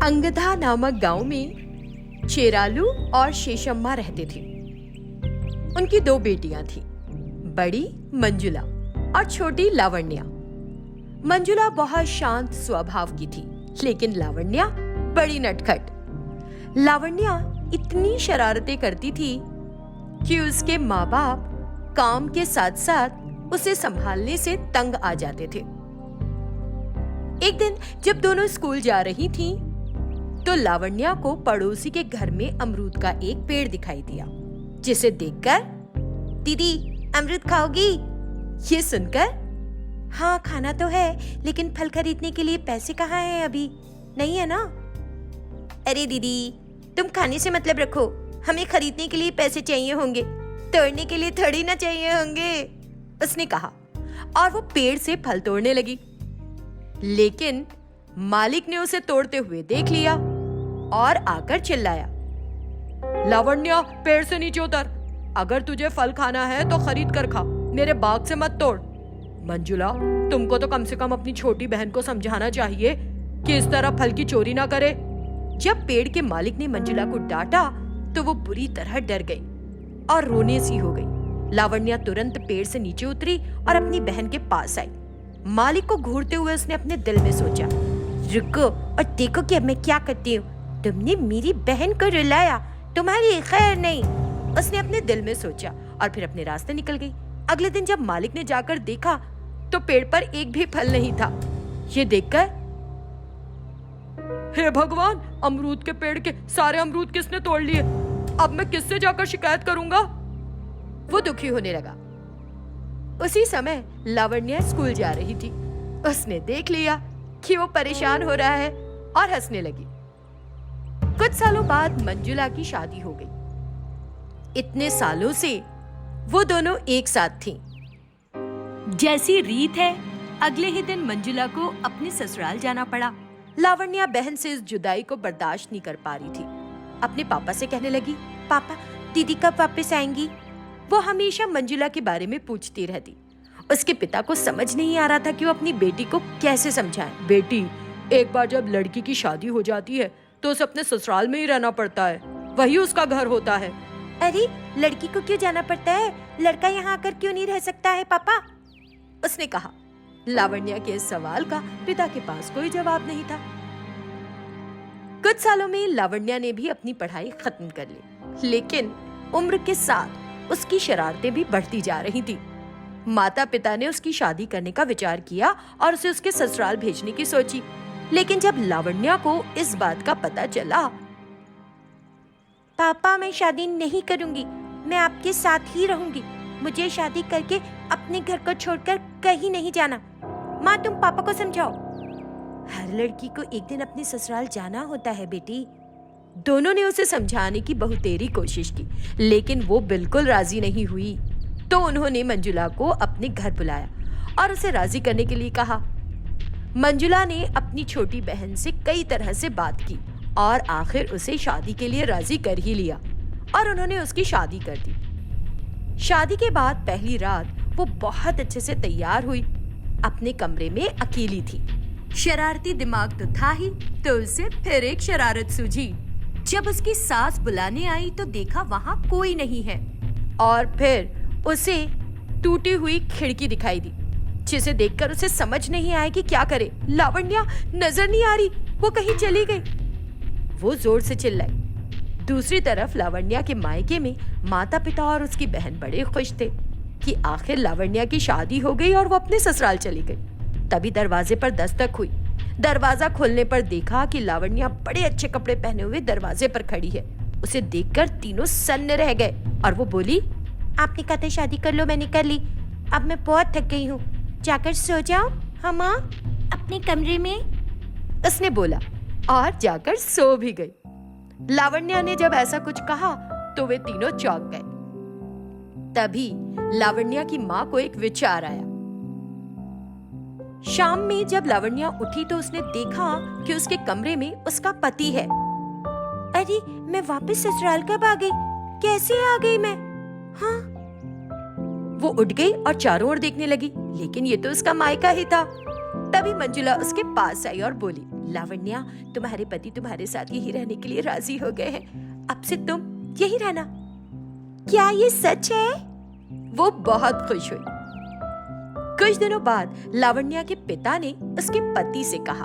अंगधा नामक गांव में चेरालू और शेषम्मा रहते थे। उनकी दो बेटियां थीं, बड़ी मंजुला और छोटी लावण्या। मंजुला बहुत शांत स्वभाव की थी, लेकिन लावण्या बड़ी नटखट। लावण्या इतनी शरारतें करती थी कि उसके माँ बाप काम के साथ साथ उसे संभालने से तंग आ जाते थे। एक दिन जब दोनों स्कूल जा रही थीं, तो लावण्या को पड़ोसी के घर में अमरूद का एक पेड़ दिखाई दिया, जिसे देखकर, दीदी अमरूद खाओगी? ये सुनकर, हाँ खाना तो है, लेकिन फल खरीदने के लिए पैसे कहाँ हैं अभी? नहीं है ना? अरे दीदी, तुम खाने से मतलब रखो, हमें खरीदने के लिए पैसे चाहिए होंगे, तोड़ने के लिए थोड़ी ना चाहिए होंगे, उसने कहा। और वो पेड़ से फल तोड़ने लगी, लेकिन मालिक ने उसे तोड़ते हुए देख लिया और आकर चिल्लाया, लावण्या पेड़ से नीचे उतर, अगर तुझे फल खाना है तो खरीद कर खा, मेरे बाग से मत तोड़। मंजुला, तुमको तो कम से कम अपनी छोटी बहन को समझाना चाहिए कि इस तरह फल की चोरी ना करे। जब पेड़ के मालिक ने मंजुला को डांटा तो वो बुरी तरह डर गई और रोने सी हो गई। लावण्या तुरंत पेड़ से नीचे उतरी और अपनी बहन के पास आई। मालिक को घूरते हुए उसने अपने दिल में सोचा, रुको और देखो कि अब मैं क्या करती हूँ। तुमने मेरी बहन को रुलाया, तुम्हारी खैर नहीं, उसने अपने दिल में सोचा और फिर अपने रास्ते निकल गई। अगले दिन जब मालिक ने जाकर देखा तो पेड़ पर एक भी फल नहीं था। ये देखकर, हे भगवान, अमरूद के पेड़ के सारे अमरूद किसने तोड़ लिए? अब मैं किससे जाकर शिकायत करूंगा? वो दुखी होने लगा। उसी समय लावण्या स्कूल जा रही थी। उसने देख लिया कि वो परेशान हो रहा है और हंसने लगी। कुछ सालों बाद मंजुला की शादी हो गई। इतने सालों से वो दोनों एक साथ थीं। जैसी रीत है, अगले ही दिन मंजुला को अपने ससुराल जाना पड़ा। लावण्या बहन से इस जुदाई को बर्दाश्त नहीं कर पा रही थी। अपने पापा से कहने लगी, पापा दीदी कब वापस आएंगी? वो हमेशा मंजुला के बारे में पूछती रहती। उसके पिता को समझ नहीं आ रहा था कि वो अपनी बेटी को कैसे समझाए। बेटी, एक बार जब लड़की की शादी हो जाती है तो उसे अपने ससुराल में ही रहना पड़ता है, वही उसका घर होता है। अरे लड़की को क्यों जाना पड़ता है? लड़का यहाँ आकर क्यों नहीं रह सकता है पापा? उसने कहा। लावण्या के इस सवाल का पिता के पास कोई जवाब नहीं था। कुछ सालों में लावण्या ने भी अपनी पढ़ाई खत्म कर ली, लेकिन उम्र के साथ उसकी शरारतें भी बढ़ती जा रही थी। माता पिता ने उसकी शादी करने का विचार किया और उसे उसके ससुराल भेजने की सोची, लेकिन जब लावण्या को इस बात का पता चला, पापा मैं शादी नहीं करूंगी, मैं आपके साथ ही रहूंगी, मुझे शादी करके अपने घर को छोड़कर कहीं नहीं जाना। माँ तुम पापा को समझाओ। हर लड़की को एक दिन अपने ससुराल जाना होता है बेटी। दोनों ने उसे समझाने की बहुतेरी कोशिश की, लेकिन वो बिल्कुल राजी नहीं हुई। तो उन्होंने मंजुला को अपने घर बुलाया और उसे राजी करने के लिए कहा। मंजुला ने अपनी छोटी बहन से कई तरह से बात की और आखिर उसे शादी के लिए राजी कर ही लिया और उन्होंने उसकी शादी कर दी। शादी के बाद पहली रात वो बहुत अच्छे से तैयार हुई। अपने कमरे में अकेली थी। शरारती दिमाग तो था ही, तो उसे फिर एक शरारत सूझी। जब उसकी सास बुलाने आई तो देखा वहां कोई नहीं है और फिर उसे टूटी हुई खिड़की दिखाई दी, जिसे देखकर उसे समझ नहीं आया कि क्या करे। लावण्या नजर नहीं आ रही, वो कहीं चली गई। वो जोर से चिल्लाई। दूसरी तरफ लावण्या के मायके में माता पिता और उसकी बहन बड़े खुश थे कि आखिर लावण्या की शादी हो गई और वो अपने ससुराल चली गई। तभी दरवाजे पर दस्तक हुई। दरवाजा खोलने पर देखा कि लावण्या बड़े अच्छे कपड़े पहने हुए दरवाजे पर खड़ी है। उसे देखकर तीनों सन्न रह गए और वो बोली, आपने कहा था शादी कर लो, मैंने कर ली, अब मैं बहुत थक गई हूँ, जाकर सो जाओ हाँ माँ अपने कमरे में, उसने बोला और जाकर सो भी गई। लावण्या ने जब ऐसा कुछ कहा तो वे तीनों चौंक गए। तभी लावण्या की माँ को एक विचार आया। शाम में जब लावण्या उठी तो उसने देखा कि उसके कमरे में उसका पति है। अरे मैं वापस ससुराल कब आ गई? कैसे आ गई मैं? हाँ। वो उठ गई और चारों ओर देखने लगी, लेकिन ये तो उसका मायका ही था। तभी मंजुला उसके पास आई और बोली, लावण्या, तुम्हारे पति तुम्हारे साथ यही रहने के लिए राजी हो गए हैं। अब से तुम यही रहना। क्या ये सच है? वो बहुत खुश हुई। कुछ दिनों बाद लावण्या के पिता ने उसके पति से कहा,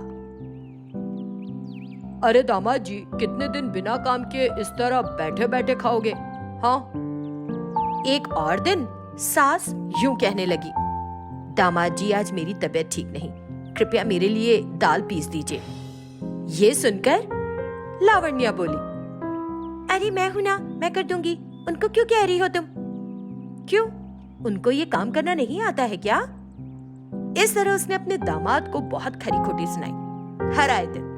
अरे दामाद जी, कितने दिन बिना काम के इस तरह बैठे बैठे खाओगे? हाँ। एक और दिन सास यूं कहने लगी, दामाद जी, आज मेरी तबीयत ठीक नहीं, कृपया मेरे लिए दाल पीस दीजिए। ये सुनकर लावण्या बोली, अरे मैं हूं ना, मैं कर दूंगी। उनको क्यों कह रही हो तुम? क्यों, उनको ये काम करना नहीं आता है क्या? इस तरह उसने अपने दामाद को बहुत खरी खोटी सुनाई। हर आए दिन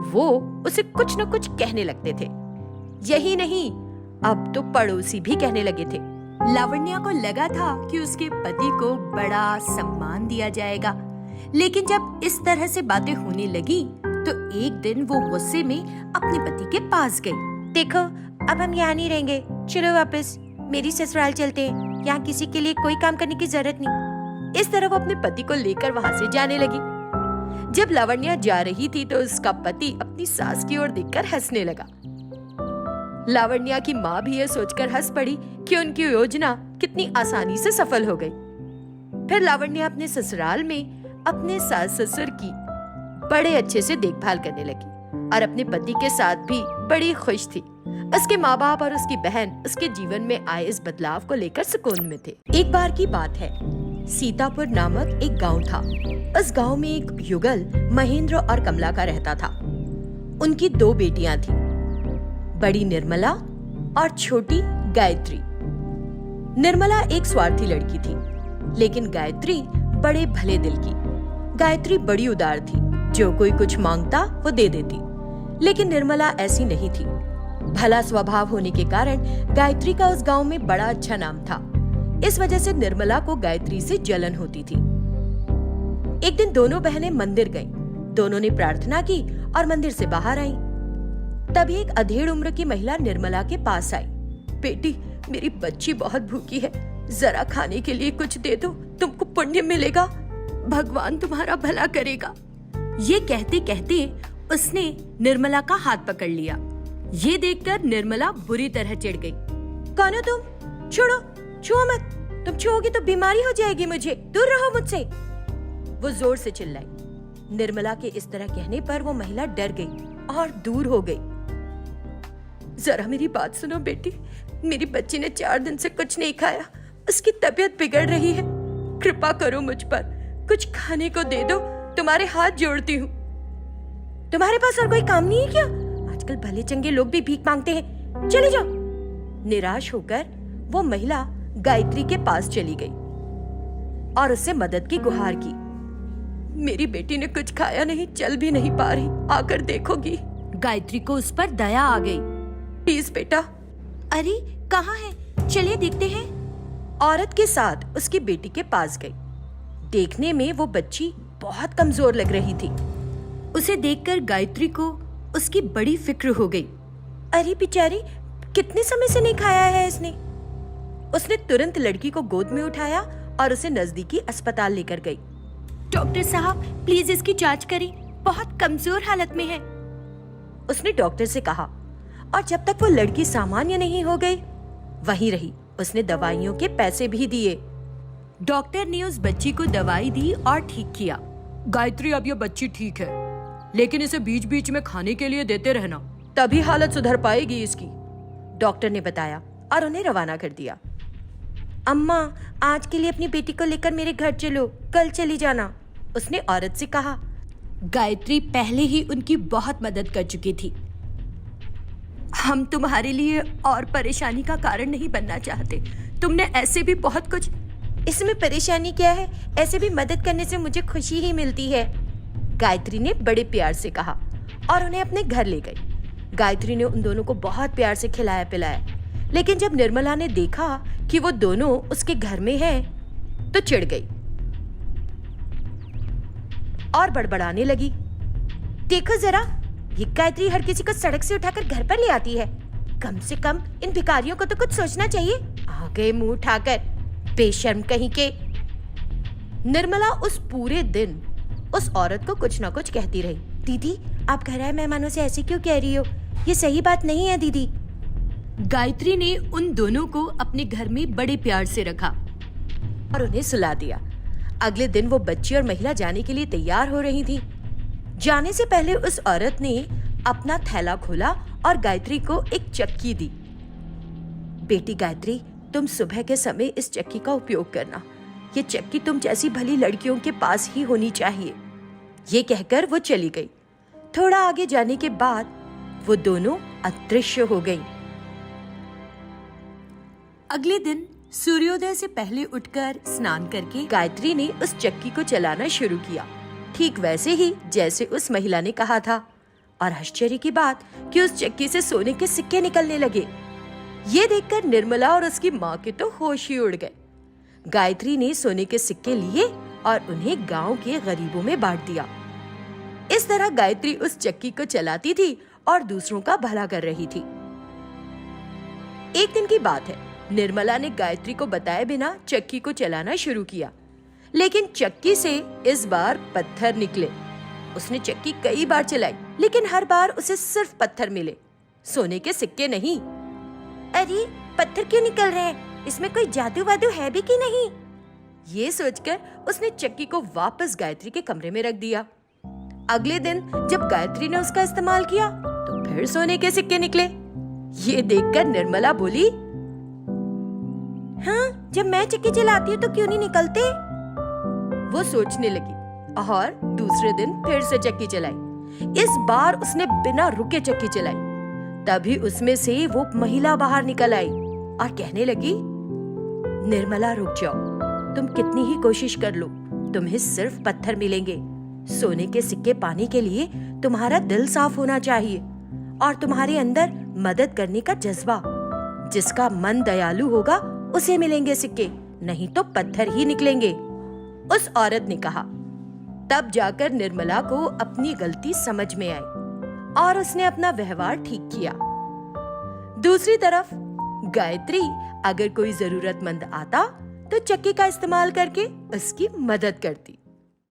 वो उसे कुछ न कुछ कहने लगते थे। यही नहीं, अब तो पड़ोसी भी कहने लगे थे। लावण्या को लगा था कि उसके पति को बड़ा सम्मान दिया जाएगा, लेकिन जब इस तरह से बातें होने लगी तो एक दिन वो गुस्से में अपने पति के पास गई। देखो, अब हम यहाँ नहीं रहेंगे, चलो वापस मेरी ससुराल चलते हैं, यहाँ किसी के लिए कोई काम करने की जरूरत नहीं। इस तरह वो अपने पति को लेकर वहाँ से जाने लगी। जब लावण्या जा रही थी तो उसका पति अपनी सास की ओर देखकर हंसने लगा। लावण्या की माँ भी ये सोचकर हंस पड़ी कि उनकी योजना कितनी आसानी से सफल हो गई। फिर लावण्या अपने ससुराल में अपने सास ससुर की बड़े अच्छे से देखभाल करने लगी और अपने पति के साथ भी बड़ी खुश थी। उसके माँ बाप और उसकी बहन उसके जीवन में आए इस बदलाव को लेकर सुकून में थे। एक बार की बात है, सीतापुर नामक एक गांव था। उस गांव में एक युगल महेंद्र और कमला का रहता था। उनकी 2 बेटियां थीं, बड़ी निर्मला और छोटी गायत्री। निर्मला एक स्वार्थी लड़की थी, लेकिन गायत्री बड़े भले दिल की। गायत्री बड़ी उदार थी, जो कोई कुछ मांगता वो दे देती, लेकिन निर्मला ऐसी नहीं थी। भला स्वभाव होने के कारण गायत्री का उस गांव में बड़ा अच्छा नाम था। इस वजह से निर्मला को गायत्री से जलन होती थी। एक दिन दोनों बहनें मंदिर गईं। दोनों ने प्रार्थना की और मंदिर से बाहर आईं। तभी एक अधेड़ उम्र की महिला निर्मला के पास आई। बेटी, मेरी बच्ची बहुत भूखी है, जरा खाने के लिए कुछ दे दो, तुमको पुण्य मिलेगा, भगवान तुम्हारा भला करेगा। ये कहते कहते उसने निर्मला का हाथ पकड़ लिया। ये देखकर निर्मला बुरी तरह चिढ़ गई। कौन हो तुम? छोड़ो, छुओ मत, तुम छुओगी तो बीमारी हो जाएगी, मुझे दूर रहो मुझसे। वो जोर से चिल्लाई। निर्मला के इस तरह कहने पर वो महिला डर गई और दूर हो गई। जरा मेरी बात सुनो बेटी, मेरी बच्ची ने 4 दिन से कुछ नहीं खाया, उसकी तबीयत बिगड़ रही है, कृपा करो मुझ पर, कुछ खाने को दे दो, तुम्हारे हाथ जोड़ती हूँ। तुम्हारे पास और कोई काम नहीं है क्या? आजकल भले चंगे लोग भी भीख मांगते हैं, चले जाओ। निराश होकर वो महिला गायत्री के पास चली गई और उससे मदद की गुहार की। मेरी बेटी ने कुछ खाया नहीं, चल भी नहीं पा रही, आकर देखोगी। गायत्री को उस पर दया आ गई। प्लीज बेटा। अरे कहाँ है, चलिए देखते हैं। औरत के साथ उसकी बेटी के पास गई। देखने में वो बच्ची बहुत कमजोर लग रही थी। उसे देखकर गायत्री को उसकी बड़ी फिक्र हो गई। अरे बेचारी, कितने समय से नहीं खाया है इसने। उसने तुरंत लड़की को गोद में उठाया और उसे नजदीकी अस्पताल लेकर गई। डॉक्टर साहब, प्लीज इसकी जांच करें, बहुत कमजोर हालत में है, उसने डॉक्टर से कहा। और जब तक वो लड़की सामान्य नहीं हो गई, वहीं रही। उसने दवाइयों के पैसे भी दिए। डॉक्टर ने उस बच्ची को दवाई दी और ठीक किया। गायत्री, अब ये बच्ची ठीक है, लेकिन इसे बीच बीच में खाने के लिए देते रहना, तभी हालत सुधर पाएगी इसकी, डॉक्टर ने बताया और उन्हें रवाना कर दिया। अम्मा, आज के लिए अपनी बेटी को लेकर मेरे घर चलो, कल चली जाना, उसने औरत से कहा। गायत्री पहले ही उनकी बहुत मदद कर चुकी थी। हम तुम्हारे लिए और परेशानी का कारण नहीं बनना चाहते, तुमने ऐसे भी बहुत कुछ। इसमें परेशानी क्या है, ऐसे भी मदद करने से मुझे खुशी ही मिलती है, गायत्री ने बड़े प्यार से कहा और उन्हें अपने घर ले गई। गायत्री ने उन दोनों को बहुत प्यार से खिलाया पिलाया, लेकिन जब निर्मला ने देखा कि वो दोनों उसके घर में हैं, तो चिढ़ गई और बड़बड़ाने लगी। देखो जरा, ये गायत्री हर किसी को सड़क से उठाकर घर पर ले आती है, कम से कम इन भिखारियों को तो कुछ सोचना चाहिए। आ गए मुंह उठाकर, बेशर्म कहीं के। निर्मला उस पूरे दिन उस औरत को कुछ न कुछ कहती रही। दीदी, आप घर आए मेहमानों से ऐसे क्यों कह रही हो? ये सही बात नहीं है दीदी। गायत्री ने उन दोनों को अपने घर में बड़े प्यार से रखा और उन्हें सुला दिया। अगले दिन वो बच्ची और महिला जाने के लिए तैयार हो रही थी। जाने से पहले उस औरत ने अपना थैला खोला और गायत्री को एक चक्की दी। बेटी गायत्री, तुम सुबह के समय इस चक्की का उपयोग करना। ये चक्की तुम जैसी भली लड़कियों के पास ही होनी चाहिए। ये कहकर वो चली गई। थोड़ा आगे जाने के बाद वो दोनों अदृश्य हो गईं। अगले दिन सूर्योदय से पहले उठकर स्नान करके गायत्री ने उस चक्की को चलाना शुरू किया, ठीक वैसे ही जैसे उस महिला ने कहा था। और आश्चर्य की बात कि उस चक्की से सोने के सिक्के निकलने लगे। ये देखकर निर्मला और उसकी माँ के तो होश ही उड़ गए। गायत्री ने सोने के सिक्के लिए और उन्हें गांव के गरीबों में बांट दिया। इस तरह गायत्री उस चक्की को चलाती थी और दूसरों का भला कर रही थी। एक दिन की बात है, निर्मला ने गायत्री को बताए बिना चक्की को चलाना शुरू किया, लेकिन चक्की से इस बार पत्थर निकले। उसने चक्की कई बार चलाई, लेकिन हर बार उसे सिर्फ पत्थर मिले, सोने के सिक्के नहीं। अरे, पत्थर क्यों निकल रहे हैं? इसमें कोई जादू वादू है भी कि नहीं? ये सोचकर उसने चक्की को वापस गायत्री के कमरे में रख दिया। अगले दिन जब गायत्री ने उसका इस्तेमाल किया तो फिर सोने के सिक्के निकले। ये देखकर निर्मला बोली, हाँ, जब मैं चक्की चलाती हूँ तो क्यों नहीं निकलते? वो सोचने लगी और दूसरे दिन फिर से चक्की चलाई। इस बार उसने बिना रुके चक्की चलाई। तभी उसमें से वो महिला बाहर निकल आई और कहने लगी, निर्मला रुक जाओ, तुम कितनी ही कोशिश कर लो, तुम्हें सिर्फ पत्थर मिलेंगे। सोने के सिक्के पाने के लिए तुम्हारा दिल साफ होना चाहिए और तुम्हारे अंदर मदद करने का जज्बा। जिसका मन दयालु होगा उसे मिलेंगे सिक्के, नहीं तो पत्थर ही निकलेंगे। उस औरत ने कहा। तब जाकर निर्मला को अपनी गलती समझ में आई और उसने अपना व्यवहार ठीक किया। दूसरी तरफ गायत्री अगर कोई जरूरतमंद आता तो चक्की का इस्तेमाल करके उसकी मदद करती।